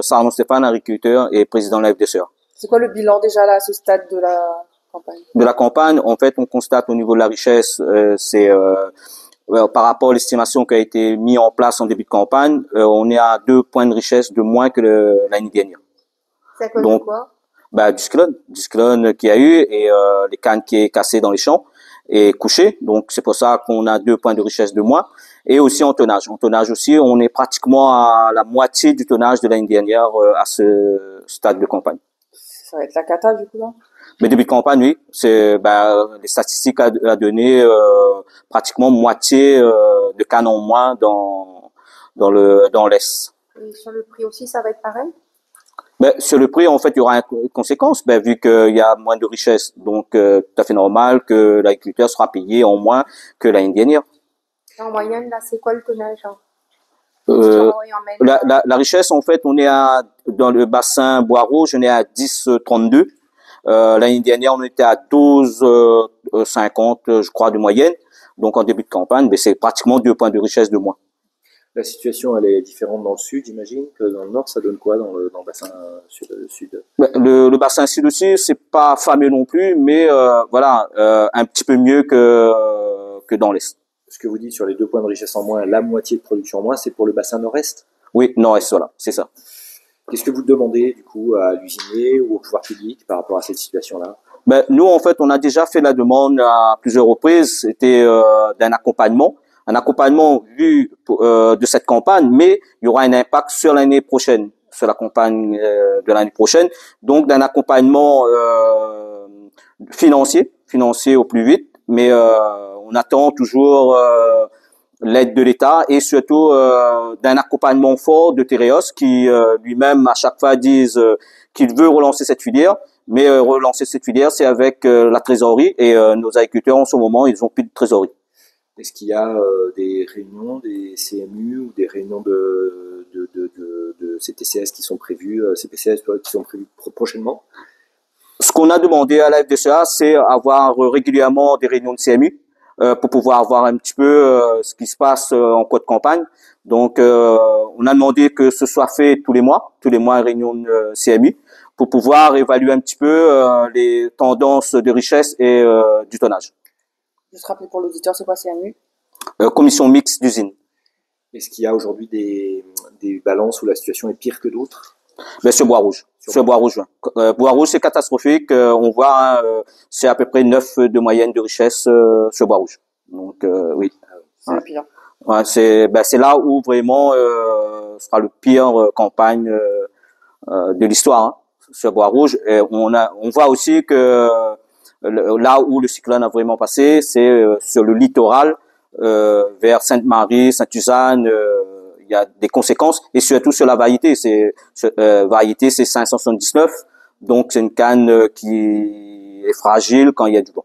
Sarno Stéphane, agriculteur et président de la FDSEA. C'est quoi le bilan déjà là, à ce stade de la campagne? De la campagne, en fait, on constate au niveau de la richesse, par rapport à l'estimation qui a été mise en place en début de campagne, on est à 2 points de richesse de moins que l'année dernière. C'est à cause de quoi? Du cyclone qu'il y a eu et les cannes qui est cassé dans les champs et couché. Donc c'est pour ça qu'on a 2 points de richesse de moins. Et aussi en tonnage. En tonnage aussi, on est pratiquement à la moitié du tonnage de l'année dernière à ce stade de campagne. Ça va être la cata du coup là? Mais début de campagne, oui, c'est les statistiques a donné pratiquement moitié de cannes en moins dans l'Est. Et sur le prix aussi, ça va être pareil? Sur le prix, en fait, il y aura une conséquence, vu qu'il y a moins de richesse. Donc, tout à fait normal que l'agriculteur sera payé en moins que l'année dernière. En moyenne, là, c'est quoi le tonnage, hein? La richesse, en fait, dans le bassin Bois-Rouge, on est à 10,32. L'année dernière, on était à 12,50, je crois, de moyenne. Donc, en début de campagne, c'est pratiquement 2 points de richesse de moins. La situation, elle est différente dans le sud, j'imagine, que dans le nord, ça donne quoi dans le bassin sud? Le bassin sud aussi, c'est pas fameux non plus, mais voilà, un petit peu mieux que dans l'est. Ce que vous dites sur les 2 points de richesse en moins, la moitié de production en moins, c'est pour le bassin nord-est? Oui, nord-est, voilà, c'est ça. Qu'est-ce que vous demandez du coup à l'usinier ou au pouvoir public par rapport à cette situation-là? Nous, en fait, on a déjà fait la demande à plusieurs reprises. C'était d'un accompagnement. Un accompagnement vu de cette campagne, mais il y aura un impact sur l'année prochaine, sur la campagne de l'année prochaine. Donc, d'un accompagnement financier au plus vite, mais on attend toujours l'aide de l'État et surtout d'un accompagnement fort de Tereos qui lui-même à chaque fois disent qu'il veut relancer cette filière, mais relancer cette filière, c'est avec la trésorerie et nos agriculteurs en ce moment, ils ont plus de trésorerie. Est-ce qu'il y a des réunions des CMU ou des réunions de CTCS qui sont prévues, CPCS qui sont prévues prochainement? Ce qu'on a demandé à la FDSEA, c'est avoir régulièrement des réunions de CMU pour pouvoir voir un petit peu ce qui se passe en cours de campagne. Donc, on a demandé que ce soit fait tous les mois une réunion de CMU pour pouvoir évaluer un petit peu les tendances de richesse et du tonnage. Juste rappeler pour l'auditeur, c'est quoi CMU? Commission mixte d'usine. Est-ce qu'il y a aujourd'hui des balances où la situation est pire que d'autres? Sur Bois-Rouge. Bois-Rouge, c'est catastrophique. On voit, c'est à peu près 9 de moyenne de richesse sur Bois-Rouge. Donc, oui. C'est le pire. Ouais, c'est là où vraiment sera le pire campagne de l'histoire, hein, sur Bois-Rouge. Et on voit aussi que là où le cyclone a vraiment passé, c'est sur le littoral, vers Sainte-Marie, Sainte-Suzanne. Il y a des conséquences et surtout sur la variété. Variété, c'est 579. Donc, c'est une canne qui est fragile quand il y a du vent.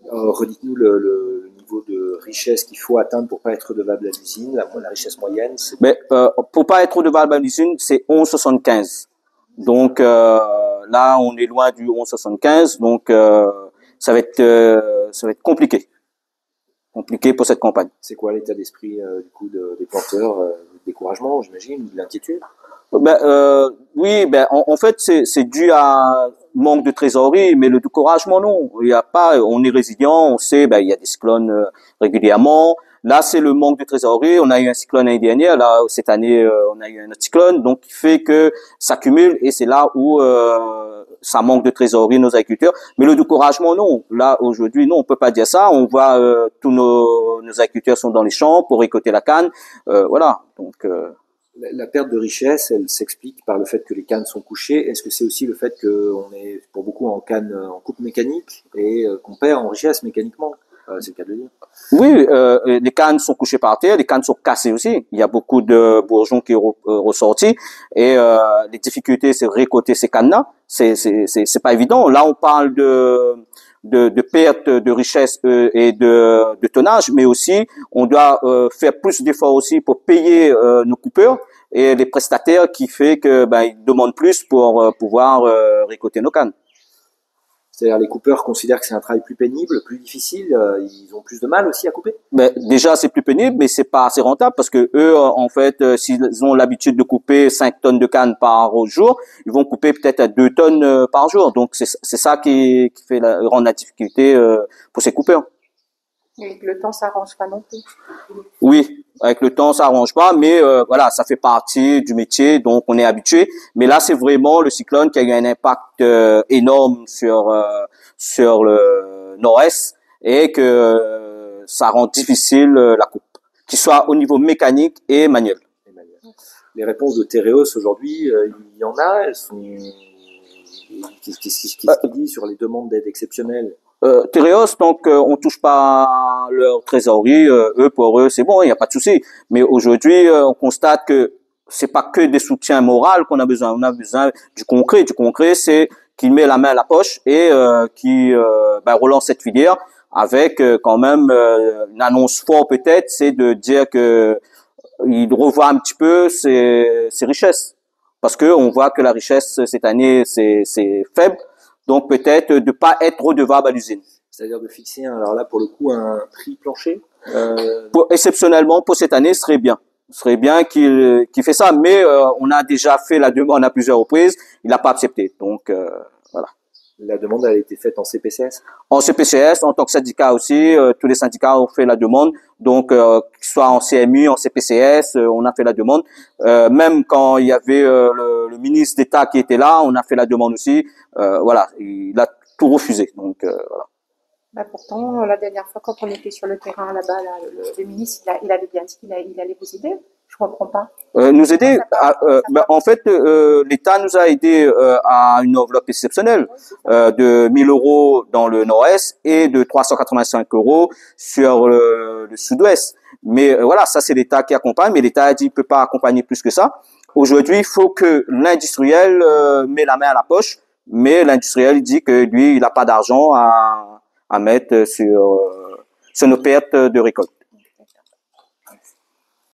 Redites-nous le niveau de richesse qu'il faut atteindre pour pas être redevable à l'usine. La richesse moyenne, c'est... Pour pas être redevable à l'usine, c'est 11,75. Donc, là, on est loin du 11,75. Donc, ça va être compliqué pour cette campagne. C'est quoi l'état d'esprit du coup des planteurs? Découragement, j'imagine, ou de l'inquiétude? Oui, en fait, c'est dû à manque de trésorerie, mais le découragement, non. Il y a pas, on est résilient, on sait, il y a des cyclones régulièrement. Là, c'est le manque de trésorerie. On a eu un cyclone l'année dernière. Là, cette année, on a eu un autre cyclone. Donc, il fait que ça cumule et c'est là où ça manque de trésorerie, nos agriculteurs. Mais le découragement, non. Là, aujourd'hui, non, on peut pas dire ça. On voit tous nos agriculteurs sont dans les champs pour récolter la canne. Voilà. Donc, la perte de richesse, elle s'explique par le fait que les cannes sont couchées. Est-ce que c'est aussi le fait qu'on est pour beaucoup en canne en coupe mécanique et qu'on perd en richesse mécaniquement? C'est le cas de le dire. Oui, les cannes sont couchées par terre, les cannes sont cassées aussi. Il y a beaucoup de bourgeons qui sont ressortis et les difficultés, c'est récolter ces cannes-là. C'est pas évident. Là, on parle de perte de richesse et de tonnage, mais aussi on doit faire plus d'efforts aussi pour payer nos coupeurs et les prestataires qui fait que ils demandent plus pour pouvoir récolter nos cannes. C'est-à-dire les coupeurs considèrent que c'est un travail plus pénible, plus difficile, ils ont plus de mal aussi à couper. Mais déjà c'est plus pénible, mais c'est pas assez rentable parce que eux, en fait, s'ils ont l'habitude de couper 5 tonnes de canne par jour, ils vont couper peut-être à 2 tonnes par jour. Donc c'est ça qui fait rendre la difficulté pour ces coupeurs. Et avec le temps, ça arrange pas non plus. Oui, avec le temps ça arrange pas, mais voilà, ça fait partie du métier, donc on est habitué. Mais là c'est vraiment le cyclone qui a eu un impact énorme sur le nord-est et que ça rend difficile la coupe, qu'il soit au niveau mécanique et manuel. Les réponses de Tereos aujourd'hui, il y en a, elles sont... Qu'est-ce qu'il dit sur les demandes d'aide exceptionnelle? Tereos, donc on touche pas leur trésorerie, eux pour eux c'est bon, il n'y a pas de souci. Mais aujourd'hui, on constate que c'est pas que des soutiens moraux qu'on a besoin, on a besoin du concret. Du concret, c'est qu'il met la main à la poche et qui relance cette filière avec quand même une annonce forte peut-être, c'est de dire que il revoit un petit peu ses richesses, parce que on voit que la richesse cette année c'est faible. Donc peut-être de pas être redevable à l'usine. C'est-à-dire de fixer, alors là pour le coup, un prix plancher. Exceptionnellement pour cette année, ce serait bien qu'il fait ça, mais on a déjà fait la demande à plusieurs reprises, il n'a pas accepté. Donc voilà. La demande a été faite en CPCS. En CPCS, en tant que syndicat aussi, tous les syndicats ont fait la demande. Donc, soit en CMU, en CPCS, on a fait la demande. Même quand il y avait le ministre d'État qui était là, on a fait la demande aussi. Voilà, il a tout refusé. Donc, voilà. Bah pourtant, la dernière fois, quand on était sur le terrain là-bas, là, le ministre, il avait bien dit qu'il allait vous aider. Je comprends pas. Nous aider en fait, l'État nous a aidé à une enveloppe exceptionnelle de 1 000 € dans le nord-est et de 385 € sur le sud-ouest. Mais voilà, ça c'est l'État qui accompagne, mais l'État a dit qu'il peut pas accompagner plus que ça. Aujourd'hui, il faut que l'industriel met la main à la poche, mais l'industriel dit que lui, il n'a pas d'argent à mettre sur nos pertes de récolte.